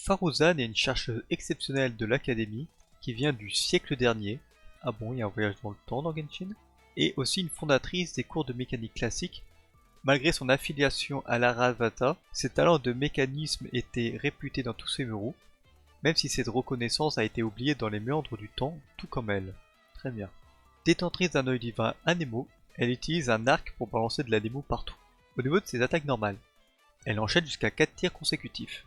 Faruzan est une chercheuse exceptionnelle de l'Académie qui vient du siècle dernier. Ah bon, il y a un voyage dans le temps dans Genshin. Et aussi une fondatrice des cours de mécanique classique. Malgré son affiliation à l'Aravata, ses talents de mécanisme étaient réputés dans tous ses murous, même si cette reconnaissance a été oubliée dans les méandres du temps, tout comme elle. Très bien. Détentrice d'un œil divin Anemo, elle utilise un arc pour balancer de l'Anemo partout. Au niveau de ses attaques normales, elle enchaîne jusqu'à 4 tirs consécutifs.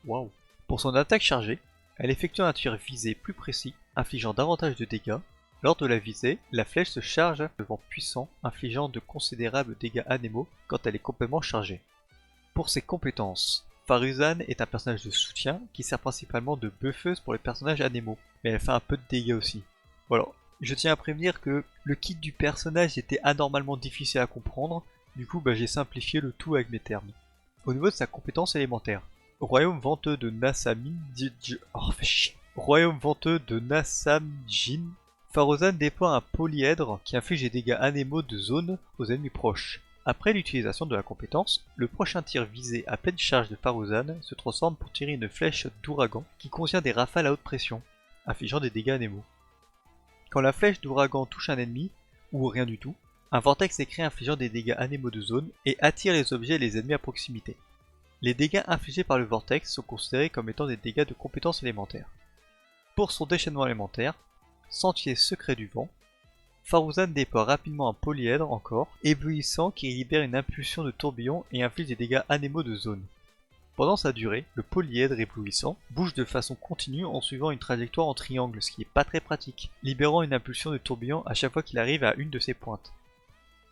Waouh. Pour son attaque chargée, elle effectue un tir visé plus précis, infligeant davantage de dégâts. Lors de la visée, la flèche se charge de vent puissant, infligeant de considérables dégâts à Nemo quand elle est complètement chargée. Pour ses compétences, Faruzan est un personnage de soutien qui sert principalement de buffeuse pour les personnages Anemo, mais elle fait un peu de dégâts aussi. Voilà, je tiens à prévenir que le kit du personnage était anormalement difficile à comprendre, du coup j'ai simplifié le tout avec mes termes. Au niveau de sa compétence élémentaire, Royaume venteux de Nasamjin, Faruzan déploie un polyèdre qui inflige des dégâts anémaux de zone aux ennemis proches. Après l'utilisation de la compétence, le prochain tir visé à pleine charge de Faruzan se transforme pour tirer une flèche d'ouragan qui contient des rafales à haute pression, infligeant des dégâts anémaux. Quand la flèche d'ouragan touche un ennemi, ou rien du tout, un vortex est créé infligeant des dégâts anémaux de zone et attire les objets et les ennemis à proximité. Les dégâts infligés par le vortex sont considérés comme étant des dégâts de compétences élémentaires. Pour son déchaînement élémentaire, Sentier secret du vent, Faruzan déploie rapidement un polyèdre encore, éblouissant qui libère une impulsion de tourbillon et inflige des dégâts anémaux de zone. Pendant sa durée, le polyèdre éblouissant bouge de façon continue en suivant une trajectoire en triangle, ce qui est pas très pratique, libérant une impulsion de tourbillon à chaque fois qu'il arrive à une de ses pointes.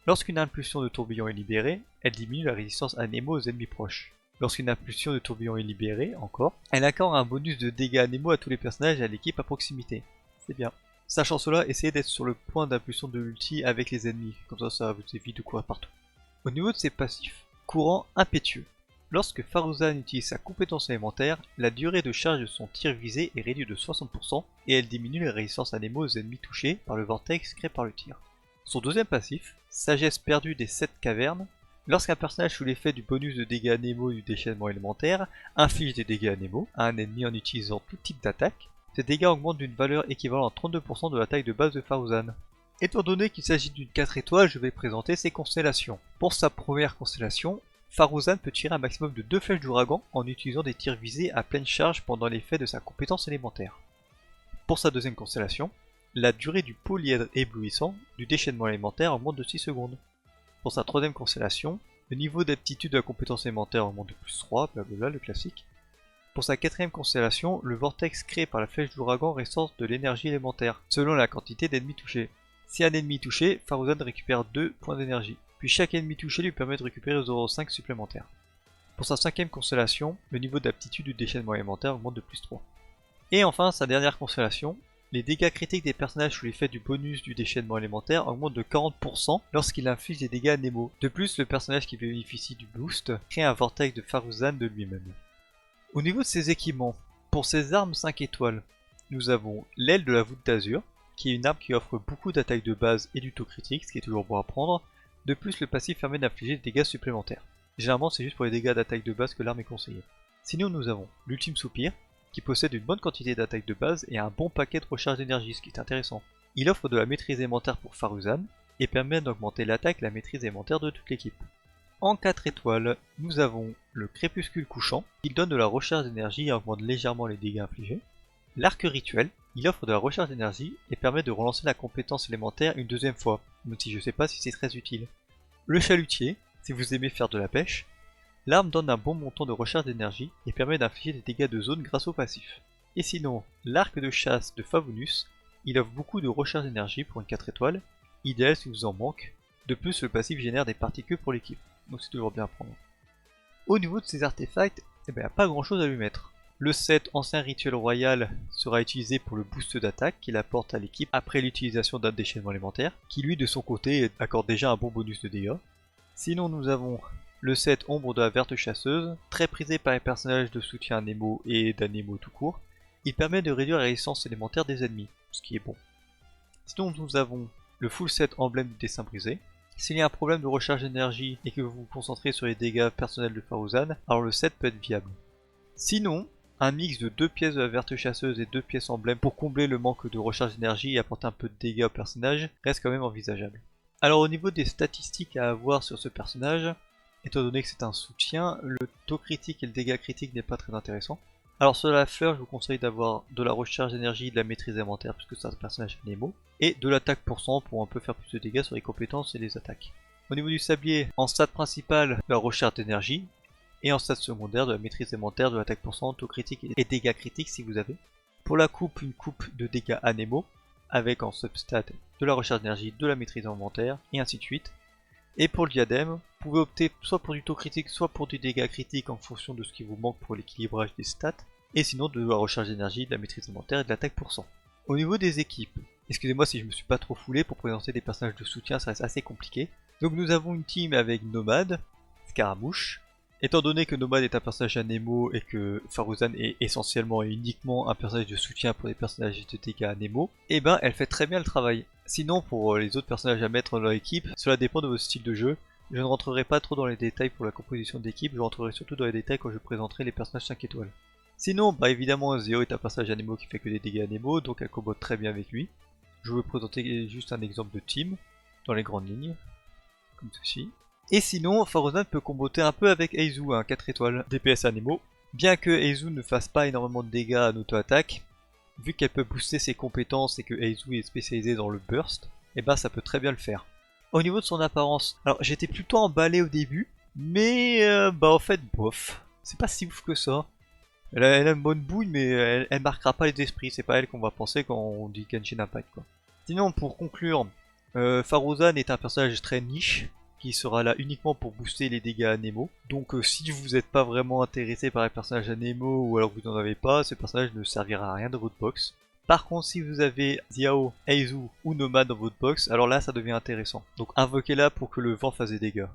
Lorsqu'une impulsion de tourbillon est libérée, elle diminue la résistance anémo aux ennemis proches. Lorsqu'une impulsion de tourbillon est libérée, encore, elle accorde un bonus de dégâts anémo à tous les personnages et à l'équipe à proximité. C'est bien. Sachant cela, essayez d'être sur le point d'impulsion de l'ulti avec les ennemis, comme ça vous évite de courir partout. Au niveau de ses passifs, courant impétueux. Lorsque Faruzan utilise sa compétence élémentaire, la durée de charge de son tir visé est réduite de 60% et elle diminue la résistance anémo aux ennemis touchés par le vortex créé par le tir. Son deuxième passif, Sagesse perdue des 7 cavernes. Lorsqu'un personnage sous l'effet du bonus de dégâts anémaux du déchaînement élémentaire inflige des dégâts anémaux à un ennemi en utilisant tout type d'attaque, ces dégâts augmentent d'une valeur équivalente à 32% de la taille de base de Faruzan. Étant donné qu'il s'agit d'une 4 étoiles, je vais présenter ses constellations. Pour sa première constellation, Faruzan peut tirer un maximum de 2 flèches d'ouragan en utilisant des tirs visés à pleine charge pendant l'effet de sa compétence élémentaire. Pour sa deuxième constellation, la durée du polyèdre éblouissant du déchaînement élémentaire augmente de 6 secondes. Pour sa troisième constellation, le niveau d'aptitude de la compétence élémentaire augmente de plus 3, blablabla, le classique. Pour sa quatrième constellation, le vortex créé par la flèche d'ouragan ressort de l'énergie élémentaire, selon la quantité d'ennemis touchés. Si un ennemi est touché, Faruzan récupère 2 points d'énergie, puis chaque ennemi touché lui permet de récupérer 0,5 supplémentaires. Pour sa cinquième constellation, le niveau d'aptitude du déchaînement élémentaire augmente de plus 3. Et enfin, sa dernière constellation, les dégâts critiques des personnages sous l'effet du bonus du déchaînement élémentaire augmentent de 40% lorsqu'il inflige des dégâts anémaux. De plus, le personnage qui bénéficie du boost crée un vortex de Faruzan de lui-même. Au niveau de ses équipements, pour ses armes 5 étoiles, nous avons l'aile de la voûte d'azur, qui est une arme qui offre beaucoup d'attaques de base et du taux critique, ce qui est toujours bon à prendre. De plus, le passif permet d'infliger des dégâts supplémentaires. Généralement, c'est juste pour les dégâts d'attaque de base que l'arme est conseillée. Sinon, nous avons l'ultime soupir, qui possède une bonne quantité d'attaques de base et un bon paquet de recharge d'énergie, ce qui est intéressant. Il offre de la maîtrise élémentaire pour Faruzan, et permet d'augmenter l'attaque et la maîtrise élémentaire de toute l'équipe. En 4 étoiles, nous avons le crépuscule couchant, qui donne de la recharge d'énergie et augmente légèrement les dégâts infligés. L'arc rituel, il offre de la recharge d'énergie et permet de relancer la compétence élémentaire une deuxième fois, même si je sais pas si c'est très utile. Le chalutier, si vous aimez faire de la pêche, l'arme donne un bon montant de recharge d'énergie et permet d'infliger des dégâts de zone grâce au passif. Et sinon, l'arc de chasse de Favonius, il offre beaucoup de recharge d'énergie pour une 4 étoiles, idéal si vous en manque. De plus, le passif génère des particules pour l'équipe, donc c'est toujours bien à prendre. Au niveau de ces artefacts, il n'y a pas grand chose à lui mettre. Le set Ancien Rituel Royal sera utilisé pour le boost d'attaque qu'il apporte à l'équipe après l'utilisation d'un déchaînement élémentaire, qui lui de son côté accorde déjà un bon bonus de dégâts. Sinon nous avons le set Ombre de la Verte Chasseuse, très prisé par les personnages de soutien Nemo et d'Anemo tout court. Il permet de réduire la résistance élémentaire des ennemis, ce qui est bon. Sinon nous avons le full set Emblème du Dessin Brisé. S'il y a un problème de recharge d'énergie et que vous vous concentrez sur les dégâts personnels de Faruzan, alors le set peut être viable. Sinon, un mix de 2 pièces de la verte chasseuse et 2 pièces emblème pour combler le manque de recharge d'énergie et apporter un peu de dégâts au personnage reste quand même envisageable. Alors au niveau des statistiques à avoir sur ce personnage, étant donné que c'est un soutien, le taux critique et le dégât critique n'est pas très intéressant. Alors sur la fleur, je vous conseille d'avoir de la recharge d'énergie et de la maîtrise inventaire puisque c'est un personnage Nemo, et de l'attaque % pour un peu faire plus de dégâts sur les compétences et les attaques. Au niveau du sablier, en stade principal, la recharge d'énergie, et en stade secondaire de la maîtrise élémentaire, de l'attaque %, taux critique et dégâts critiques si vous avez. Pour la coupe, une coupe de dégâts Anemo, avec en substat de la recharge d'énergie, de la maîtrise élémentaire, et ainsi de suite. Et pour le diadème, vous pouvez opter soit pour du taux critique, soit pour du dégât critique en fonction de ce qui vous manque pour l'équilibrage des stats, et sinon de la recharge d'énergie, de la maîtrise élémentaire et de l'attaque %. Au niveau des équipes, excusez-moi si je me suis pas trop foulé, pour présenter des personnages de soutien ça reste assez compliqué. Donc nous avons une team avec Nomade, Scaramouche. Étant donné que Nomade est un personnage Anemo et que Faruzan est essentiellement et uniquement un personnage de soutien pour les personnages de dégâts Anemo, et ben elle fait très bien le travail. Sinon pour les autres personnages à mettre dans l'équipe, cela dépend de votre style de jeu. Je ne rentrerai pas trop dans les détails pour la composition d'équipe, je rentrerai surtout dans les détails quand je présenterai les personnages 5 étoiles. Sinon, bah évidemment Zeo est un personnage Anemo qui fait que des dégâts Anemo, donc elle combote très bien avec lui. Je vais vous présenter juste un exemple de team, dans les grandes lignes, comme ceci. Et sinon, Faruzan peut comboter un peu avec Eizu, un 4 étoiles DPS Anemo. Bien que Eizu ne fasse pas énormément de dégâts en auto-attaque, vu qu'elle peut booster ses compétences et que Eizu est spécialisé dans le burst, et bah ça peut très bien le faire. Au niveau de son apparence, alors j'étais plutôt emballé au début, mais bah en fait bof, c'est pas si ouf que ça. Elle a une bonne bouille mais elle marquera pas les esprits, c'est pas elle qu'on va penser quand on dit Genshin Impact quoi. Sinon pour conclure, Faruzan est un personnage très niche, qui sera là uniquement pour booster les dégâts à Nemo. Donc si vous n'êtes pas vraiment intéressé par les personnages à Nemo ou alors que vous n'en avez pas, ce personnage ne servira à rien dans votre box. Par contre si vous avez Xiao, Eizu ou Nomade dans votre box, alors là ça devient intéressant. Donc invoquez-la pour que le vent fasse des dégâts.